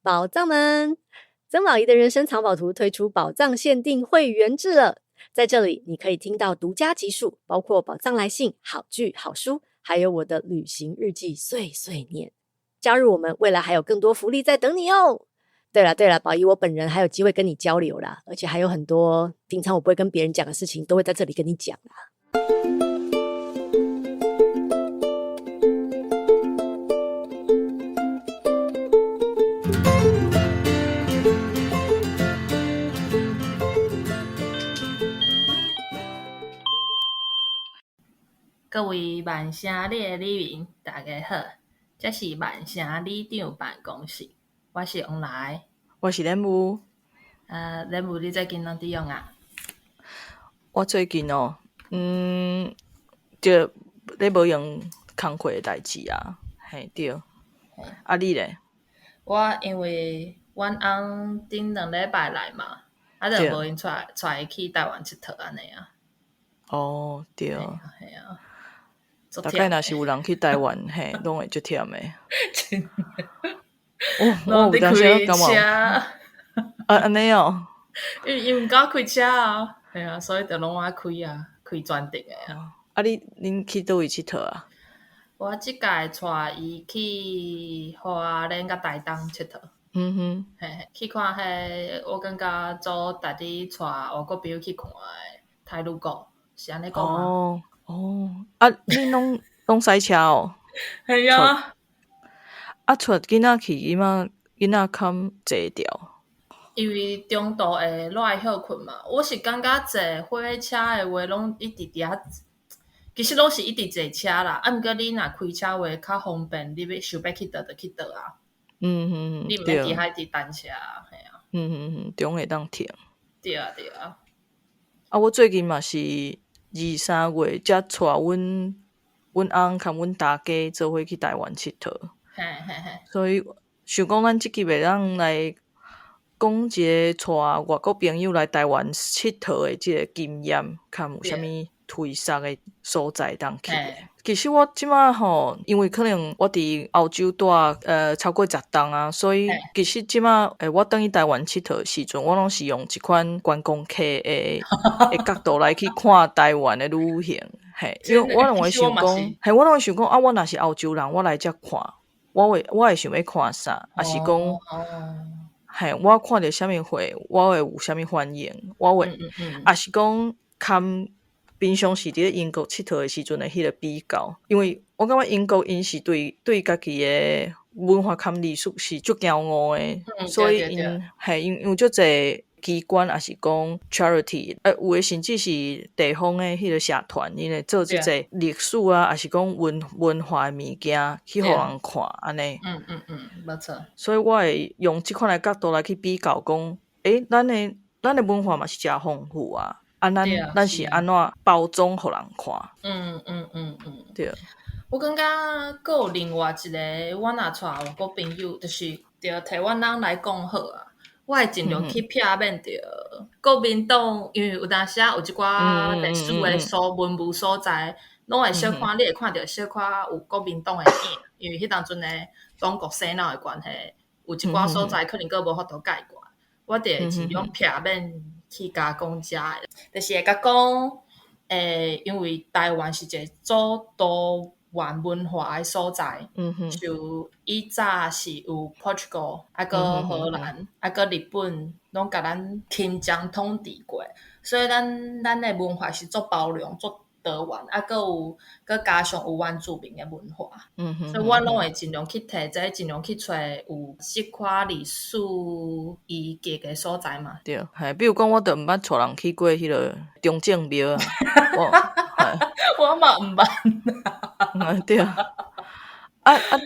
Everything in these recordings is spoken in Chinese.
宝藏们，曾宝仪的人生藏宝图推出宝藏限定会员制了，在这里你可以听到独家集数，包括宝藏来信、好剧、好书，还有我的旅行日记碎碎念。加入我们，未来还有更多福利在等你哦。对了，宝仪我本人还有机会跟你交流啦，而且还有很多平常我不会跟别人讲的事情，都会在这里跟你讲啦。各位万城里的里民，大家好，这是万城里长办公室，我是王来，我是任务。任务你最近哪伫用啊？我最近就咧无用工课的代志啊，嘿对。啊你咧？我因为阮翁顶2礼拜来嘛，就无因带伊去台湾佚佗安尼啊。哦，对。嘿啊。大概若是有人去台湾，嘿，拢会足忝的。我有当时感觉安尼哦。因为敢开车啊，系啊，所以就拢爱开啊，开专程的啊。恁去倒位佚佗啊？我即届带伊去花莲甲台东佚佗。嘿，去看迄我感觉做逐日带外国朋友去看的太鲁阁，是安尼讲吗？恁拢驶车哦？系啊。带囡仔去，囡仔较坐掉。因为中途会赖休困嘛，我是感觉坐火车的话，拢一直伫遐，其實拢是一直坐車啦。毋過你若開車話較方便，你想要去倒就去倒啊。你毋免伫遐一直等車啊，係啊。中會當停。對啊。我最近嘛是2、3月才帶阮翁甲阮大家做伙去台灣佚佗。所以想講咱即集會當來講一個帶外國朋友來台灣佚佗的即個經驗，看有啥物推薦的所在當去。其實我即馬吼，因為可能我佇澳洲住超過10冬啊，所以其實即馬我等於台灣佚佗的時陣，我攏是用一款觀光客的角度來去看台灣的旅行。因為我認為想講，我若是澳洲人，我來這看，我會想要看啥，還是講我看到啥物會，我會有啥物反應，我會還是講看平常時佇英國佚佗的時陣的迄個比較，因為我感覺英國因是對家己的文化含歷史是足驕傲的，所以因有足濟機關還是講 charity， 有的甚至是地方的迄個社團，因為做即個歷史啊，還是講文化的物件去互人看安尼。沒錯。所以我會用這款的角度來去比較講，咱的文化嘛是真豐富啊。咱是安怎包裝互人看？對。我感覺還有另外一個，我若帶外國朋友，就是着替阮人來講好啊。我會盡量去避免着國民黨，因為有當時有一寡歷史的文物所在，攏會小看，你會看到小可有國民黨的影，因為迄當陣的中國洗腦的關係，有一寡所在可能閣無法度解決。我就會盡量避免去甲講遮的，就是會甲講，因為台灣是一個祖多元文化的所在，就以早是有 Portugal， 還有荷蘭，還有日本，攏甲咱侵佔統治過，所以咱的文化是足包容、足多元，還加上有原住民的文化，所以我攏會盡量去摕這，盡量去找有這塊歷史遺跡的所在嘛。對，比如講，我就毋捌帶人去過迄個中正廟啊。我嘛毋捌。對啊。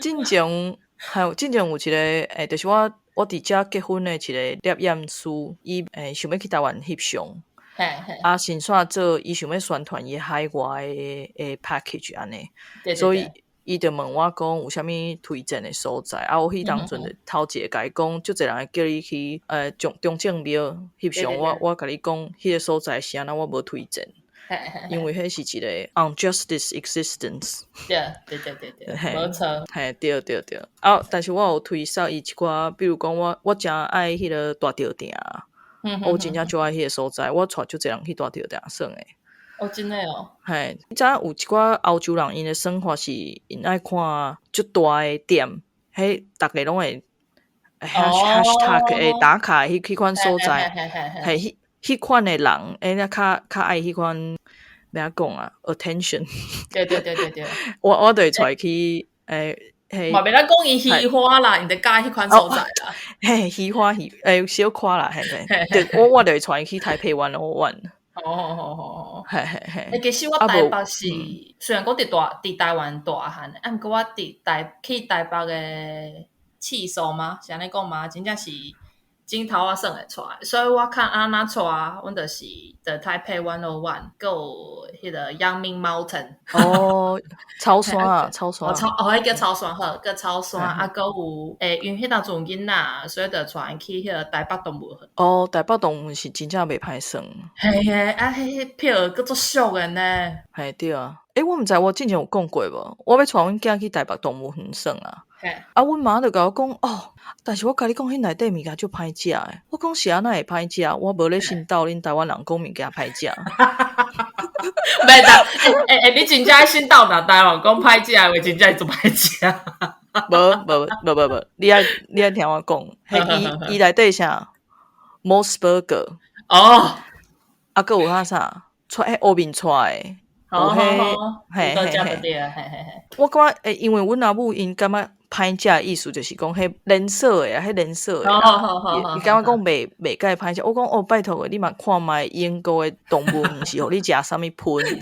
進前有一個就是我佇遮結婚的一個攝影師，伊想要去台灣翕相。先煞做伊想要宣傳伊海外的 package 安尼，所以伊就問我講有啥物推薦的所在，我迄當陣就頭一個甲伊講，足濟人會叫你去中正廟翕相，我甲你講迄個所在是安怎，我無推薦。因为迄是一个 unjustice existence。对，没错。嘿，对。但是我有推扫伊一寡，比如讲我真爱迄个大吊埕，我真正就爱迄个所在，我带就侪人去大吊埕耍诶。真诶哦。嘿，你知影有一寡欧洲人因诶生活是因爱看足大诶店，迄逐个拢会#会打卡迄款所在，嘿，迄款诶人，那较爱迄款。要讲啊 ，attention。对。我就会出去，嘛袂咱讲伊喜欢啦，因得加迄款所在啦。嘿，喜欢小夸啦，我就会出去台北101。嘿。其实我台北是虽然讲伫台湾大汉，啊，毋过我去台北诶次数嘛，是安尼讲嘛，真正是。镜头我算会出来，所以我看安那出啊，阮就是的台北101，有迄个阳明 Mountain。草山啊，草山。迄叫草山好，叫草山，啊，佮有因迄当阵囡仔，所以就带去迄个台北动物园。台北动物园是真正袂歹算。嘿，啊，迄票佫足俗诶呢。嘿，对啊。我毋知我之前有讲过无？我要带阮囝去台北动物园耍啊。阮妈就甲我讲但是我甲你讲，迄内底物件就歹食诶。我讲是安那会歹食？我无咧信道恁台湾人讲物件歹食。袂得，你真正信道台湾人讲歹食诶话，真正做歹食。无，你爱听我讲，迄伊内底啥 ？Mosburger。佮有啥？出黑面出诶。好，嘿。我感觉因为阮阿母因感觉歹食意思就是讲迄连锁诶，迄连锁诶。伊感觉讲袂介歹食。我讲拜托诶，你嘛看卖英国诶动物园是互你食啥物喷？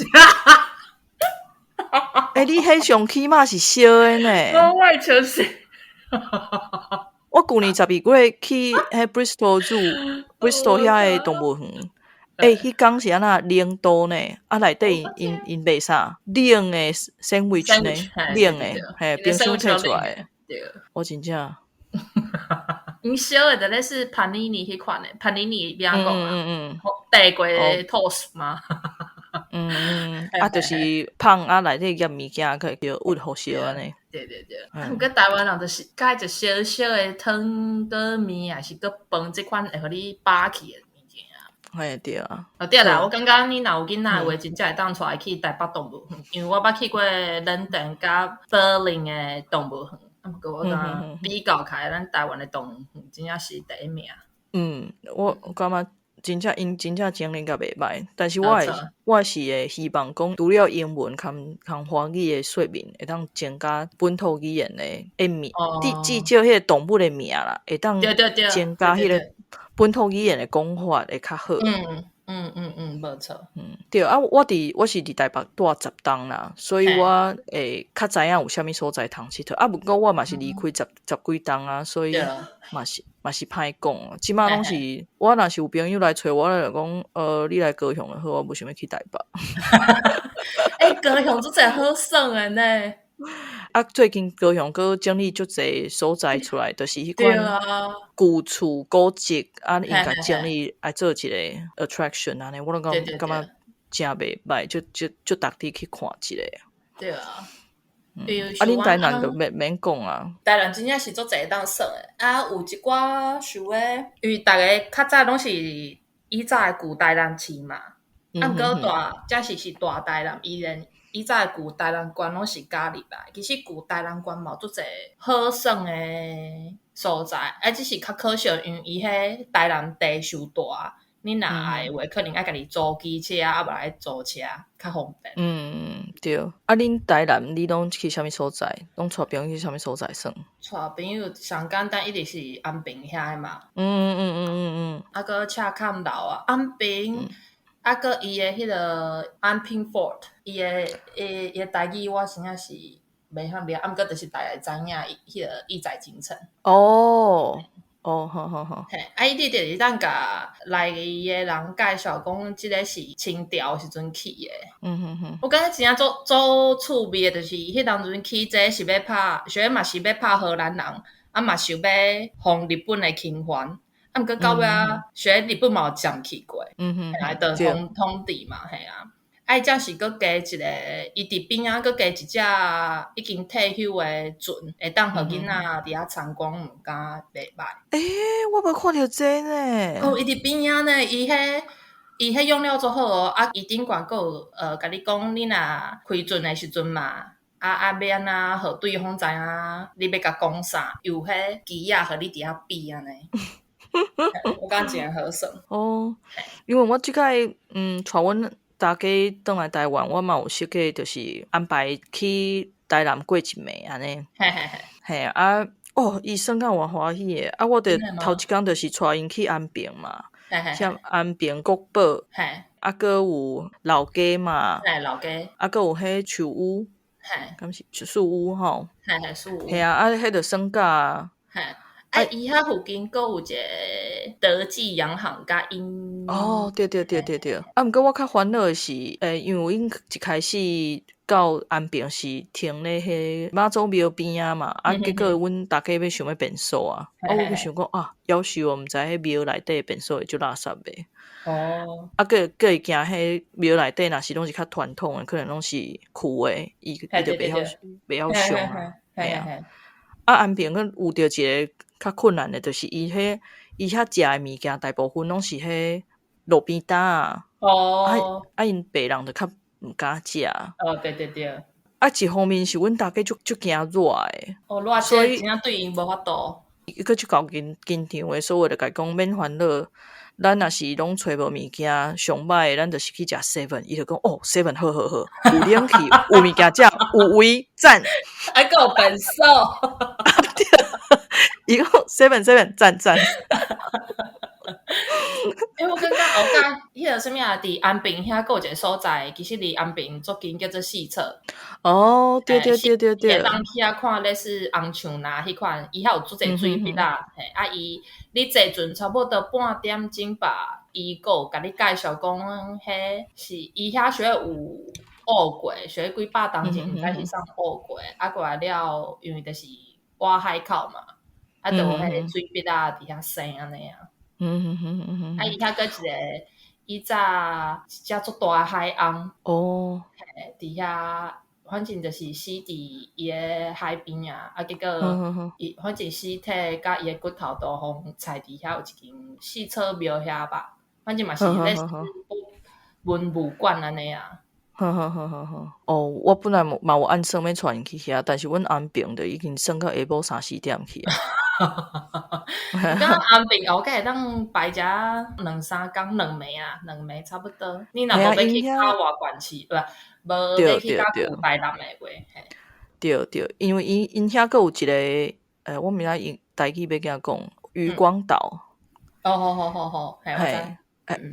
你迄上起码是烧诶呢。我会笑死。我旧年12月去迄 Bristol Zoo，Bristol 遐诶动物园。迄工是安那冷冻呢？内底因卖啥？冷诶 sandwich 呢？冷诶，冰箱摕出来。我真正。因烧诶，就类似潘尼尼迄款诶，潘尼尼边讲地过toast 嘛。就是芳内底夹物件，可叫物好烧安尼。对。毋过台湾人就是介一小诶汤个面，还是个饭，即款会互你饱起诶。对啊。对啦，我感觉你若有囡仔诶话，真正会当带去台北动物园，因为我捌去过伦敦甲柏林诶动物园，毋过我感比较起来，咱台湾诶动物园真正是第一名。我感觉真正因真正经营甲袂歹，但是我是会希望讲，除了英文含华语诶说明，会当增加本土语言诶名，至少迄个动物诶名啦，会当增加迄个本土语言诶讲法会较好。无错。对啊，我是伫台北住10栋啦，所以我会较知影有啥物所在通佚佗。毋过我嘛是离开十几栋啊，所以嘛是歹讲。即马拢是我若是有朋友来找我，就讲你来高雄就好，我无想要去台北。高雄足侪好耍诶呢。最近高雄佫整理足侪所在出来，就是迄款旧厝古迹应该整理来做一个 attraction 安尼，我感觉真袂歹，就逐地去看一下。对啊。恁台南就免讲啊。台南真正是足侪当耍诶，有一寡想诶，因为逐个较早拢是以早诶旧台南市嘛，毋过这是大台南以早诶旧台南县拢是加入来，其实旧台南县嘛足侪好耍诶所在，只是较可惜，因为伊迄台南地伤大，你若爱话，可能爱家己租机车，无爱租车较方便。对。恁台南你拢去啥物所在？拢带朋友去啥物所在耍？带朋友上简单一直是安平遐诶嘛。搁赤坎楼啊，安平。搁伊诶迄个安平 Fort， 伊诶台语我真正是袂晓了，毋过就是大家知影迄个义载精神。好。伊直就是当甲来伊诶人介绍讲，即个是清朝时阵起诶。我感觉真正足趣味诶，就是迄当阵起这是要拍，虽然嘛是要拍荷兰人，嘛想要互日本诶侵犯。毋过到尾虽然日本嘛有占去过，就统治嘛，爱才是佫加一个，伊伫边仔佫加一只已经退休的船，会当互囡仔伫遐参观，毋敢袂歹。我无看到这呢。伊伫边仔呢，伊迄用料做好哦，伊顶悬佫有甲你讲，你若开船的时阵嘛，要安怎互对方知影你要甲讲啥，有迄机啊，互你伫遐比安尼。我感觉真好耍。因为我即摆带阮大家转来台湾，我嘛有设计，就是安排去台南过一暝安尼。嘿啊，伊算甲我欢喜诶。我着头一工就是带因去安平嘛，像安平国宝，佫有老街嘛，老街，佫有迄树屋，敢是树屋吼，树屋，嘿啊，迄着算甲。伊遐附近佫有一个德记洋行甲因。对。毋过我较烦恼的是，因为因一开始到安平是停咧迄妈祖庙边啊嘛，结果阮大家要想要变数啊，我就想讲夭寿毋知迄庙内底变数会足垃圾诶。佫会惊迄庙内底若是拢是较传统诶，可能拢是旧诶，伊就袂晓上啊。安平佫有着一个较困难的，就是伊遐食的物件大部分拢是迄路边摊啊。因白人就较毋敢食。对。一方面是阮大家足惊热诶。热所以真正对因无法度。伊佫足够紧张诶，所以我就甲伊讲免烦恼。咱若是拢找无物件上歹诶，咱就是去食 7， 伊就讲7好，有冷气，有物件食，有位赞。佫有本数。伊讲7赞。我感觉迄个啥物啊，伫安平遐佫有一个所在，其实离安平足近，叫做四侧。对。会当去遐看类似红树林迄款，伊遐有足侪水笔啊。你坐船差不多半点钟吧，伊佫有甲你介绍讲，迄是伊遐学有乌龟，学几百当前应该是上乌龟，过来了，因为就是挖海口嘛，就有迄个水笔啊伫遐生安尼啊。伊遐佫一个，伊早一只足大海翁。伫遐，反正就是死伫伊个海边啊。结果伊反正尸体甲伊个骨头都互踩伫遐有一间四草庙遐吧。反正嘛是类似文物馆安尼啊。我本来嘛有按算要带因去遐，但是阮安平就已经算到下晡3-4点去啊。刚安平我会当摆遮2-3天2暝差不多。你若无要去较外县市，无要去较台南的话，对，因为因遐佫有一个我毋知影台语要甲讲渔光岛。好，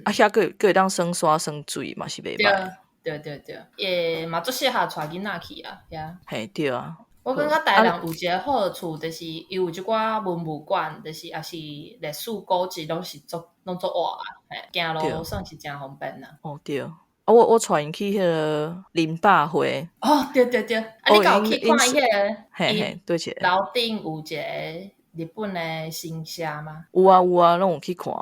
遐佫会当耍沙耍水嘛是袂歹。对，嘛足适合带囡仔去啊，对啊。我感觉台南有一个好处，就是伊有一寡文物馆，就是也是历史古迹，拢做活啊，行路算是真方便啦。对。我带因去迄个林百货。对。你有去看迄个？对一个。楼顶有一个日本的新社吗？有啊，拢有去看。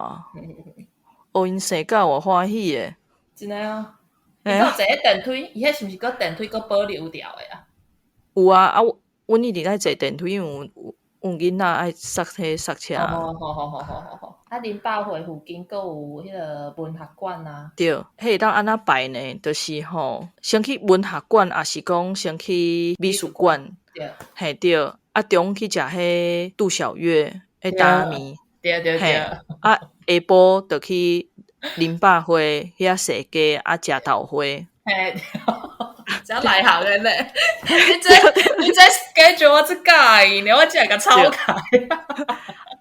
因生甲我欢喜诶。真诶啊！伊有坐电梯，伊迄是毋是个电梯个保留掉诶啊？有啊，阮一直爱坐电梯，因为有囡仔爱塞车。好。林百货附近佫有迄个文学馆啊。对，迄会当安怎排呢？就是先去文学馆，也是讲先去美术馆。对。中去食迄杜小月迄大面。对。下晡就去林百货遐踅街食豆花。真内行的咧！你这 schedule 我真介意呢，我真系超开。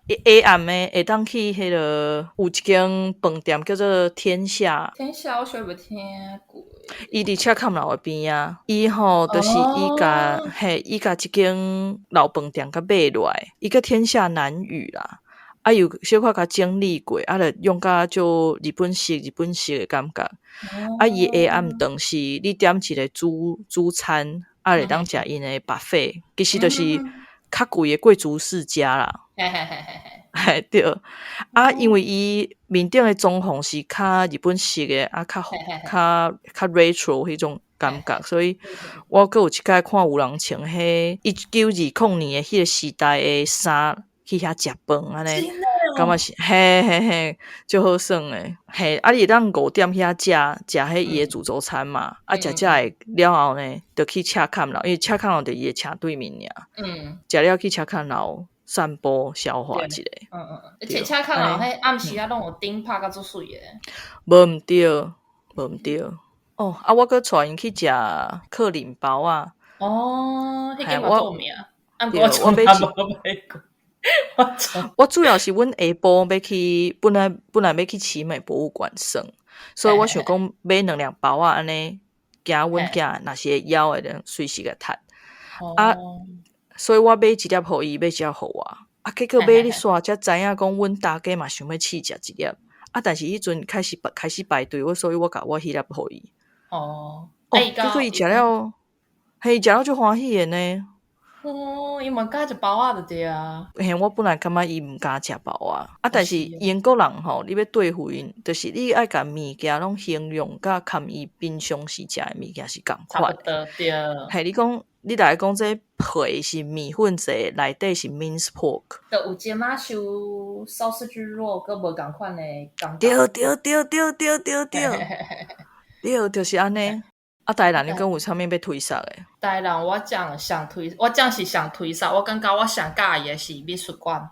下暗的会当去迄个有一间饭店叫做天下。天下我虽无听过。伊伫赤坎楼的边啊，伊就是伊甲一间老饭店甲买落来，伊叫天下南语啦。有小可甲整理过，就用甲就日本式的感觉。伊下暗顿是你点一个主餐，会当食因的 buffet， 其实就是较贵的贵族世家啦。对啊，因为伊面顶的装潢是较日本式的啊，较 retro 迄种感觉，所以我阁有一摆看有人穿迄1920年的迄个时代的衫去遐食饭安尼，感觉是嘿，就好耍诶，嘿，啊你当5点遐食迄伊的自助餐嘛，啊食会了后呢，就去车坎楼，因为车坎楼就伊的车对面尔，食了去车坎楼散步消化一下，而且车坎楼迄暗时啊，拢有灯拍甲足水诶，无毋对，哦，啊，我阁带因去食克林包啊，哦，迄间嘛做名，对，我买我主要是阮下晡要去，本来要去奇美博物馆耍，所以我想讲买2粒包啊，安尼惊阮囝若是会枵诶，随时个趁。啊，所以我买一粒互伊，买一粒互我。啊，结果买咧煞才知影讲，阮大家嘛想要试食一粒。啊，但是迄阵开始排队，所以我甲我迄粒互伊。结果伊食了，嘿，食了就欢喜诶呢。伊嘛敢食包仔就对啊。嘿，我本来感觉伊毋敢食包仔，但是英国人吼，你要对付因，就是你爱甲物件拢形容甲含伊平常时食诶物件是共款。差不多对。嘿，你来讲这皮是米粉做，内底是 minced pork。就有即马收sausage roll，佮无共款诶感觉。对，就是安尼。啊，台南你讲有啥物要推荐诶？台南我讲是上推荐，我感觉我上喜欢的是美术馆。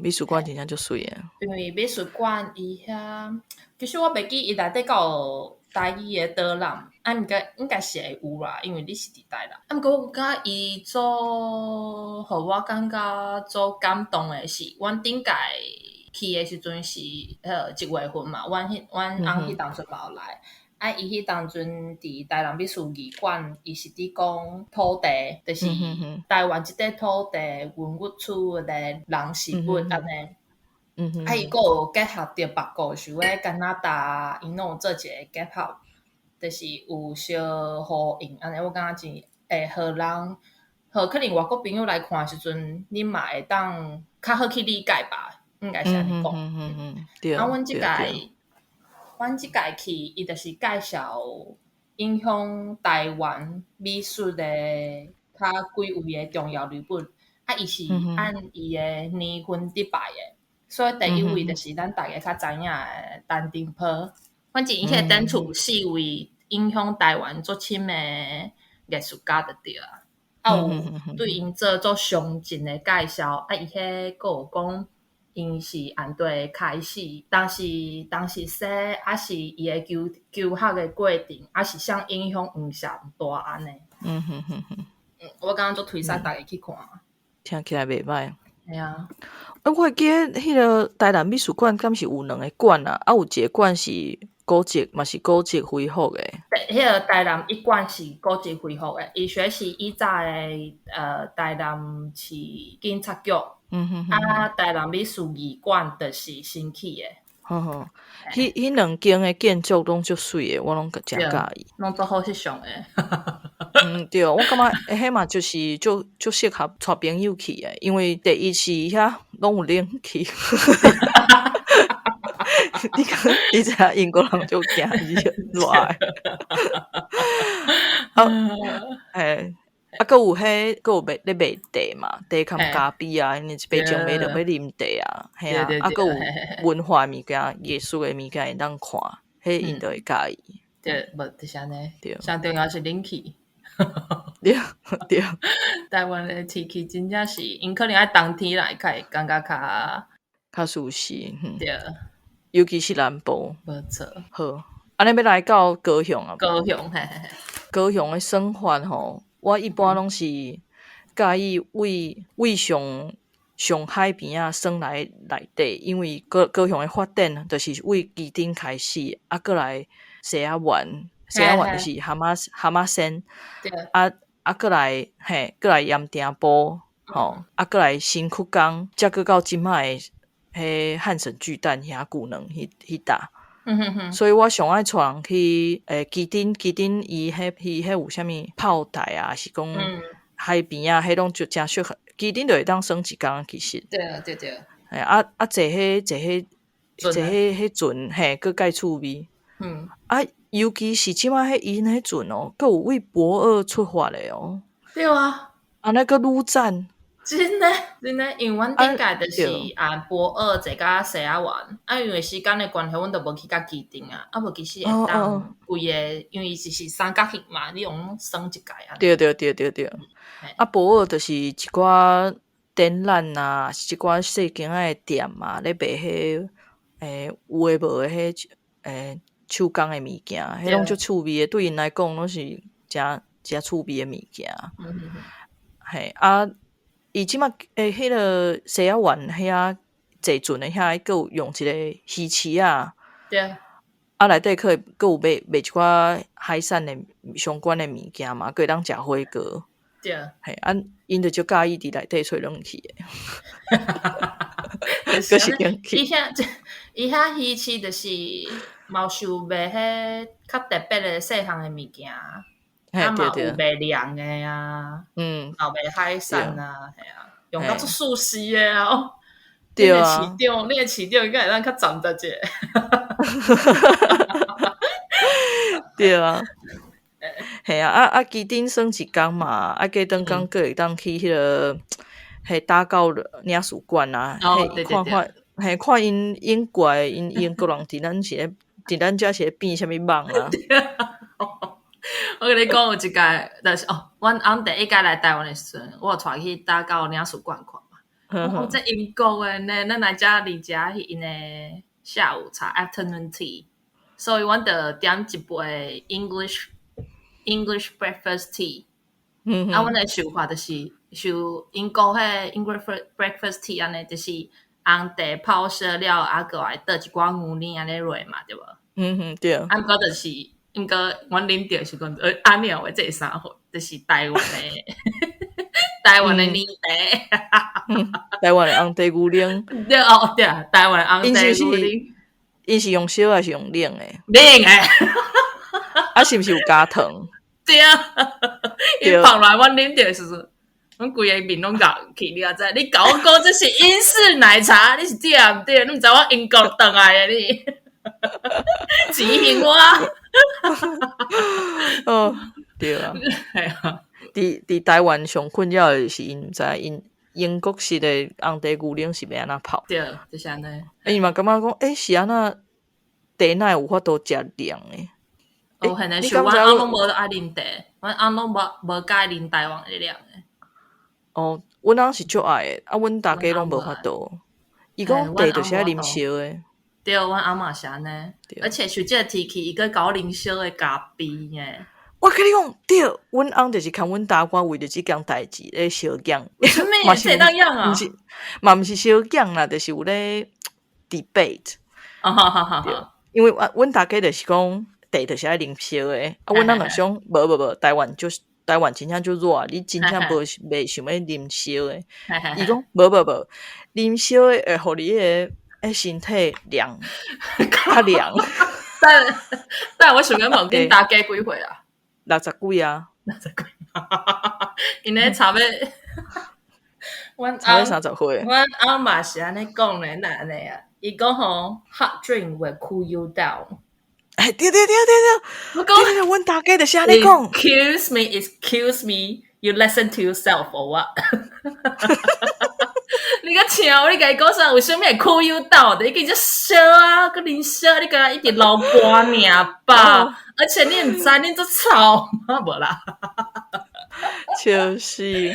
美术馆真正足水诶。因为美术馆伊遐，其实我袂记伊内底有台语的导览，应该是会有啦，因为你是伫台南。毋过我感觉伊互我感觉做感动的是，阮顶届去的时阵是1月份嘛，阮翁迄当阵嘛有来。伊迄当阵伫台南美术馆，伊是伫讲土地，就是台湾即块土地文物处的人事物安尼。伊佫有结合着别个，像咧加拿大，因拢有做一个结合，就是有小呼应安尼。我感觉真会互人，可能外国朋友来看的时阵，你嘛会当较好去理解吧，应该是安尼讲。对。阮即届去，伊就是介绍影响台湾美术的较几位的重要人物。伊是按伊的年份伫排的，所以第一位就是咱大家较知影的陈澄波。反正伊迄个展出有4位影响台湾足深的艺术家就对啊。有对因做详尽的介绍。伊迄佫有讲。因是安对开始，当时说，还是伊的求学的过程，还是像影响上大安尼。我感觉足推荐大家去看。听起来袂歹。系啊。我记迄个台南美术馆，敢是有2个馆啊？有一个馆是古迹，嘛是古迹恢复的。迄个台南一馆是古迹恢复的，伊说是以早的台南市警察局。台南美术馆就是新起的。迄2间的建筑拢足水的，我拢真介意。拢足好翕相的。对，我感觉迄嘛就是足适合带朋友去的，因为第一是遐拢有冷气。你知影英国人就惊热诶。佫有咧卖茶嘛，茶含咖啡啊，因为北京买着要啉茶啊，系啊，佫有文化物件、艺术诶物件会当看，迄因就会介意。对，无就是安尼。对，上重要是冷气。对。台湾的天气真正是，因可能爱冬天来会感觉较舒适。对。尤其是南部。无错。好，安尼要来到高雄啊。高雄，高雄的生活吼。我一般拢是介意为上海边啊耍来内底，因为高雄的发展就是为基丁开始，过来西雅湾就是蛤蟆山，过来盐埕埔，过来新曲港，再过到即摆的汉神巨蛋遐古能迄搭。所以我上爱带人去基丁伊迄有啥物炮台啊，是讲海边啊，迄拢就真适合。基丁就会当耍一工其实。对。坐迄船嘿，佫介趣味。尤其是即摆因迄船哦，佫有为博二出发的哦。对啊，安尼佫愈赞。真的，因为阮顶届就是博二坐甲西亚湾，因为时间的关系，阮就无去甲基丁啊，无其实会当规个，因为是三角形嘛，你用算一届啊。对。博二就是一寡展览啊，是一寡细间仔的店啊，咧卖迄有诶无诶迄手工诶物件，迄拢足趣味诶，对因来讲拢是诚趣味诶物件。嘿伊即马迄个西亚湾遐坐船诶遐，佫有用一个鱼池啊。对。内底佫有卖一寡海产诶相关诶物件嘛，佫会当食火锅。对。嘿因就足介意伫内底吹冷气诶。佫是冷气。伊遐鱼池就是嘛有收卖迄较特别诶细项诶物件。嘛有卖凉的啊，有卖海产啊，系啊，用到足熟悉的啊。哦，对啊，你的市场应该会当较站得者。对啊，系啊，基丁算一工嘛，加顿工佫会当去迄个打到领事馆啊，看因怪因个人伫咱遮是咧变啥物梦啊。我跟你讲，有一届就是阮翁第一届来台湾的时阵，我带去打到领事馆看嘛。这英国的呢，咱来遮离遮迄因的下午茶 afternoon tea， 所以阮就点一杯 English breakfast tea。阮的想法就是像英国迄 English breakfast tea 安尼，就是红茶泡烧了，过来倒一寡牛奶安尼落嘛，对无？对。毋过就是。毋过，阮啉着是讲，安尼话这是啥货？就是台湾的台湾的奶茶，台湾的红茶牛奶。对对啊，台湾的红茶牛奶。因是用烧还是用冷的？冷的。是毋是有加糖？对啊，伊放来阮啉着的时阵，阮规个面拢咬起，你啊知？你甲我讲这是英式奶茶，你是对啊毋对？你毋知我英国倒来的你？指引我。对啊。伫台湾上困扰的是因毋知因英国式的红茶牛奶是要安怎泡。对，就是安尼。伊嘛感觉讲，是安怎茶哪有法度食凉的？现在是阮翁拢无爱啉茶，阮翁拢无介啉台湾的凉的。阮翁是足爱的，阮大家拢无法度。伊讲茶就是爱啉烧的。对，阮翁嘛是安尼，而且像这个天气，伊佮搞啉烧的咖啡呢。我跟你讲，对，阮翁就是看阮大官为着即件代志咧烧姜。什么？这当样啊？嘛毋是烧姜啦，就是有咧 debate。因为阮大家就是讲茶就是爱啉烧的，阮翁就想无，台湾真正就热，你真正袂想要啉烧的。伊讲无，啉烧的会互你身体凉，较凉。但我想要问恁大家几岁啊？60几啊。60几。因咧差要，阮30岁。阮翁嘛是安尼讲咧，那安尼啊。伊讲吼 ，hot drink will cool you down。对。我讲，阮大家就是安尼讲。Excuse me, you listen to yourself or what？ 你个笑，你甲伊讲啥？为什么会cool you down的？伊叫只烧啊，佮啉烧，你甲伊直流汗尔吧？而且你毋知恁做吵吗？无啦。就是。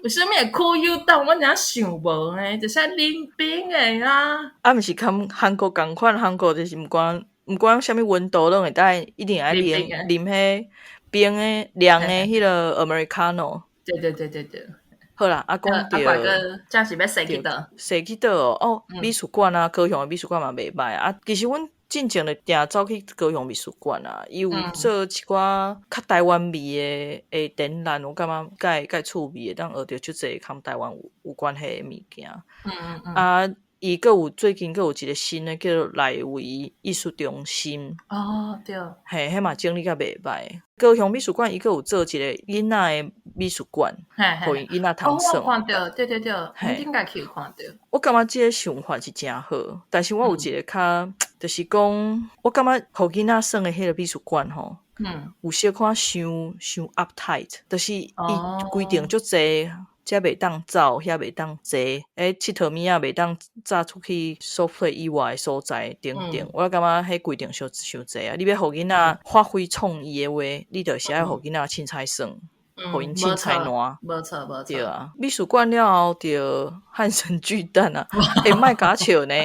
为什么会cool you down？我真想无呢，就是冷冰的啦。毋是跟韩国共款，韩国就是毋管啥物温度，拢会当一定爱啉迄冰的凉的迄个 Americano。对。好啦，讲着，这是要踅去倒？踅去倒哦！美术馆啊，高雄的美术馆嘛袂歹啊。其实阮进前就定走去高雄美术馆啊，伊有做一寡较台湾味的展览，我感觉介趣味的，当学着足侪跟台湾有关系的物件。伊最近有一个新的叫做内围艺术中心。对。迄嘛整理甲袂歹。高雄美术馆伊有做一个囡仔的美术馆，互因囡仔通我耍。看到，对，你应该去看到。我感觉这个想法是真好，但是我有一个就是讲，我感觉互囡仔耍的迄个美术馆吼，有小可伤 uptight， 就是伊规定足济。遮袂当走，遐袂当坐，佚佗物仔袂当炸出去收费以外的所在等等。我感觉迄规定伤济啊！你要互囡仔发挥创意的话，你就是要互囡仔凊彩耍，互因凊彩烂。无错。对啊，美术馆了后，着汉神巨蛋啊，莫甲笑呢。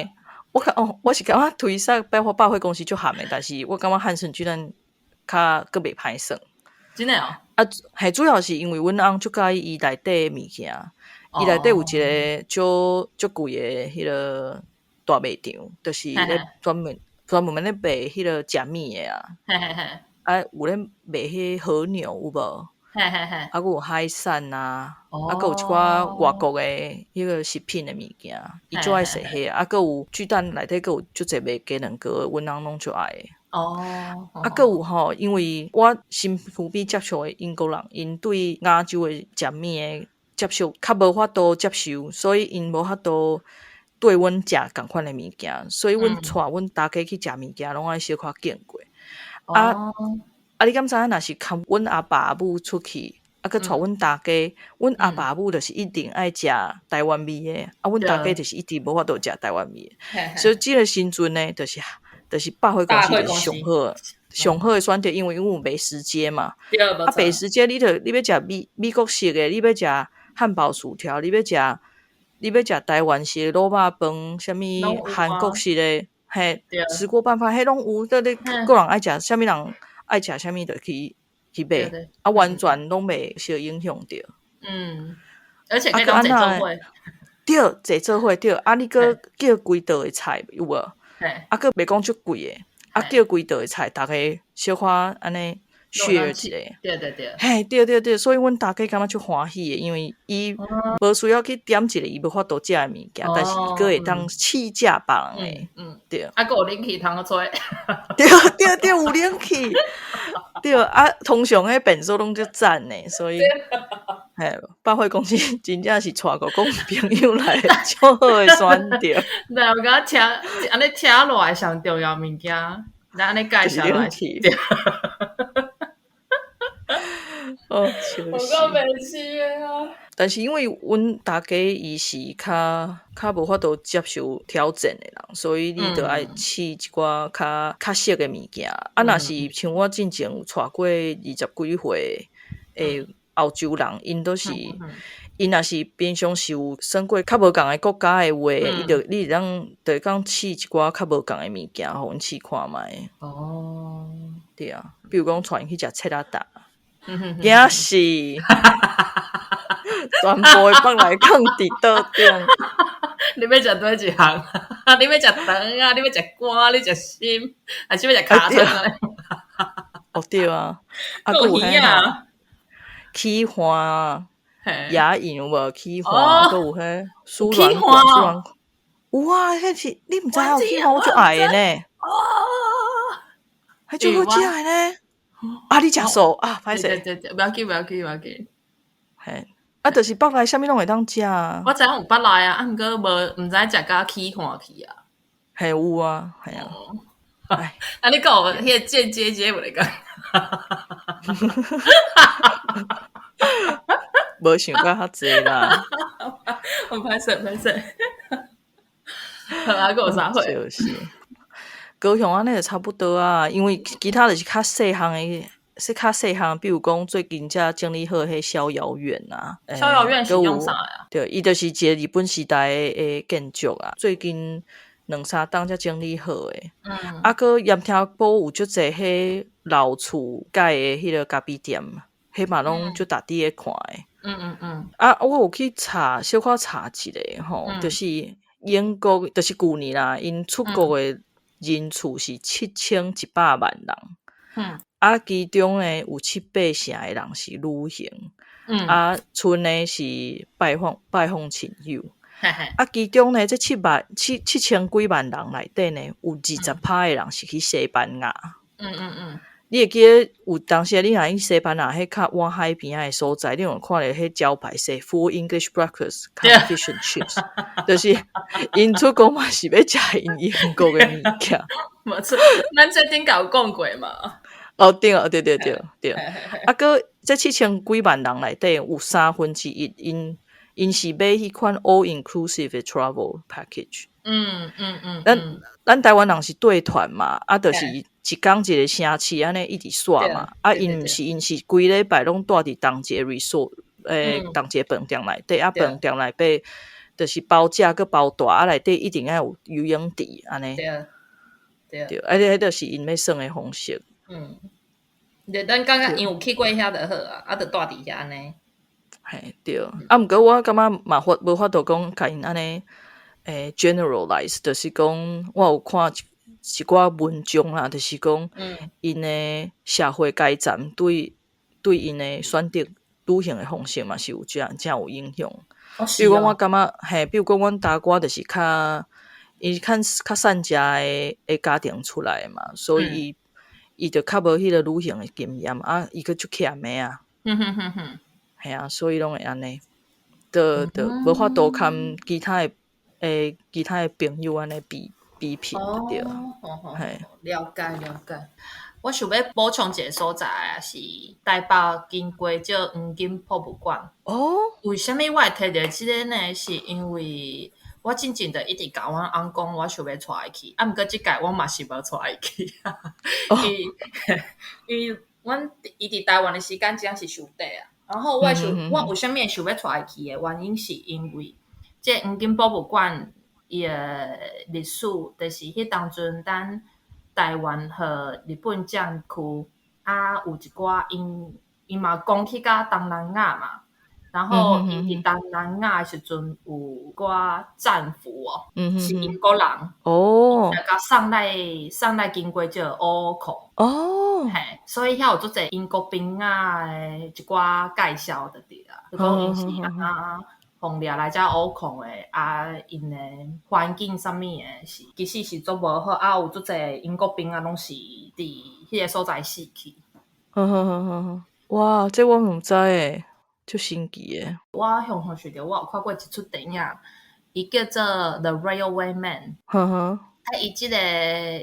我是感觉推萨百货公司足含的，但是我感觉汉神巨蛋较佫袂歹耍。真的哦。系主要是因为阮翁足介意伊内底物件，伊内底有一个足贵的迄个大卖场，就是咧专门咧卖迄个食物的啊。有咧卖迄和牛有无？还有海产啊，还有一寡外国的迄个食品的物件，伊足爱说迄啊，还有巨蛋内底还有足侪卖鸡卵糕，阮翁拢足爱的。还有吼，因为我新湖边接触的英国人，因对亚洲的食物的接受较无法度接受，所以因无法度对阮食共款的物件，所以阮带阮大家去食物件，拢爱小可见过。你敢知影？若是牵阮阿爸阿母出去，佮带阮大家，阮阿爸阿母就是一定爱食台湾味的，阮大家就是一定无法度食台湾味的，所以即个时阵呢，就是百货公司就是上好的选择，因为有美食街嘛。美食街你要食美国式的，你要食汉堡薯条，你要食台湾式的卤肉饭，什么韩国式的，吃过办法，迄拢有。个人爱食，什么人爱食什么就去买，完全拢袂受影响着。而且可以当坐做伙。对，坐做伙对。你个叫规道的菜有无？佫袂讲足贵的，叫规道的菜，大家小可安尼 share 一个。对，所以阮大家感觉足欢喜的，因为伊无需要去点一个伊无法度食的物件，但是伊佫会当试食别人的。对。佫有冷气通做。对，有冷气。对通常迄便所拢足赞的，所以百货公司真正是带个讲朋友来足好的选择。对，我感觉安尼车落来上重要物件，咱安尼介绍来。我讲袂死的啊！但是因为阮大家伊是较无法度接受挑战的人，所以你就爱试一寡较俗的物件。若是像我之前有带过20几岁的欧洲人，因都是因若是平常是有耍过较无共的国家的话，你就讲试一寡较无共的物件，互阮试看觅。对啊，比如讲带因去食切仔蛋。惊死！全部会放来放伫倒顶。你要食倒一项？你要食肠啊？你要食肝？你食心？还是要食尻川？对啊，有鱼啊，起花、牙龈有无？起花，还有迄输卵管。哇，迄是你毋知影有起花，我就爱的呢。迄就好食的呢。你食素啊？歹势，对，不要紧。就是北来啥物拢会当食。我知影有北来啊，毋过毋知食甲起看去啊。有啊，系啊。你讲迄个间接我来讲。无想到较济啦。我歹势。好啊，还有啥货？就是。高雄安尼就差不多啊，因为其他就是较细项的，比如讲最近才整理好迄逍遥园啊。逍遥园是用啥呀？对，伊就是一个日本时代的建筑啊，最近2-3档才整理好的。佮盐田埔有足侪迄老厝盖的迄个咖啡店，迄嘛拢足值得去看的。我有去小可查一个吼，就是英国，就是旧年啦，因出国的人次是7100万人，其中呢有7-8成的人是旅行，剩的是拜访亲友，其中呢这7000几万人内底呢，有20%的人是去西班牙，你会记得有当时你若去西班牙迄较往海边仔的所在，你有看到迄招牌写 Full English Breakfast with Fish and Chips， 就是因出国嘛是要食因英国的物件。没错，咱这顶有讲过嘛。哦，对，啊，搁这7000几万人内底有1/3因是买迄款 all inclusive 的 travel package。咱台湾人是对团嘛，啊，就是一工一个城市安尼一直耍嘛，啊，因是规礼拜拢住伫同一个 resort， 同一个饭店内底，啊，饭店内底就是包食佮包大，啊，内底一定要有游泳池安尼。对，啊，迄就是因要算的方式。咱感觉因有去过遐就好啊，啊，就住伫遐安尼。嘿，对，啊，毋过我感觉嘛无法度讲甲因安尼generalize， 就是讲我有看一寡文章啦，就是讲因的社会阶层对因的选择旅行的方式嘛是有这样有影响。比如讲我感觉比如讲阮大哥就是伊较善食的家庭出来的嘛，所以伊就较无迄个旅行的经验啊，伊个就欠的啊。系啊，所以拢会安尼，就无法度看其他的朋友安尼比拼对啊。了解。我想要补充一个所在啊，是台北经过这黄金博物馆。为什么我会摕到这个呢？是因为我真正的一直甲阮翁讲，我想要带伊去，啊，毋过即届我嘛是无带伊去，因为伊伫台湾的时间真是伤短啊。然后我为什么想要带伊去的原因，是因为这黄金博物馆伊的历史，就是迄当阵咱台湾和日本战区啊，有一寡因嘛讲去甲东南亚嘛。然后伊伫东南亚的时阵有寡战俘是英国人甲送来经过这乌库所以遐有足侪英国兵啊的一寡介绍就对啦，就讲因是安互掠来遮乌库的啊，因的环境啥物的是其实是足无好啊，有足侪英国兵啊拢是伫迄个所在死去。哇，这我毋知诶。就神奇诶！我想想着，我有看过一出电影，伊叫做《The Railway Man》。伊即个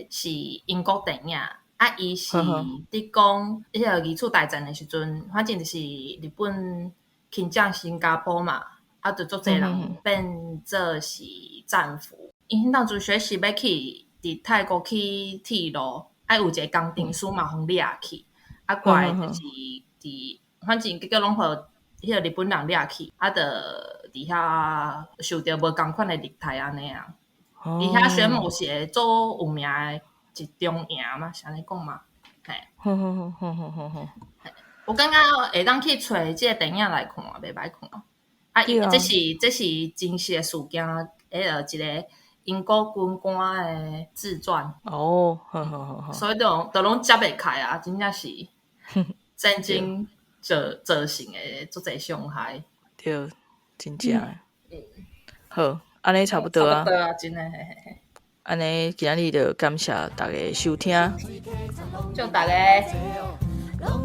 是英国电影，啊，伊是伫讲迄个二次大战的时阵，反正就是日本侵占新加坡嘛，啊，就足侪人变做是战俘。因当阵学习要去伫泰国去铁路，啊，有一个工程师嘛，互掠去，啊，过来就是伫，反正结果拢互。迄个日本人掠去，啊，就伫遐受到无共款的虐待安尼啊。伫遐选某是做有名的一中营嘛，是安尼讲嘛。我感觉会当去找即个电影来看，袂歹看。啊，这是真实的事件，一个英国军官的自传。所以就拢接袂开啊，真正是战争。造成的足侪伤害，对，真正诶。好，安尼差不多啊。差不多啊，真诶。安尼今日就感谢大家收听，祝大家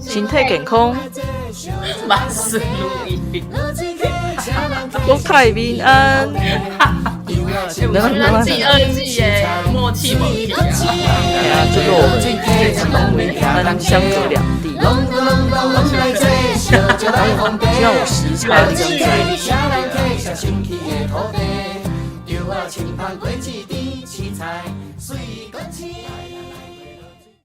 身体健康，万事如意，国泰民安。咱第二季的默契无去啊！哎呀，这个我们这次龙尾咱相隔两地，需要有时差的跟在。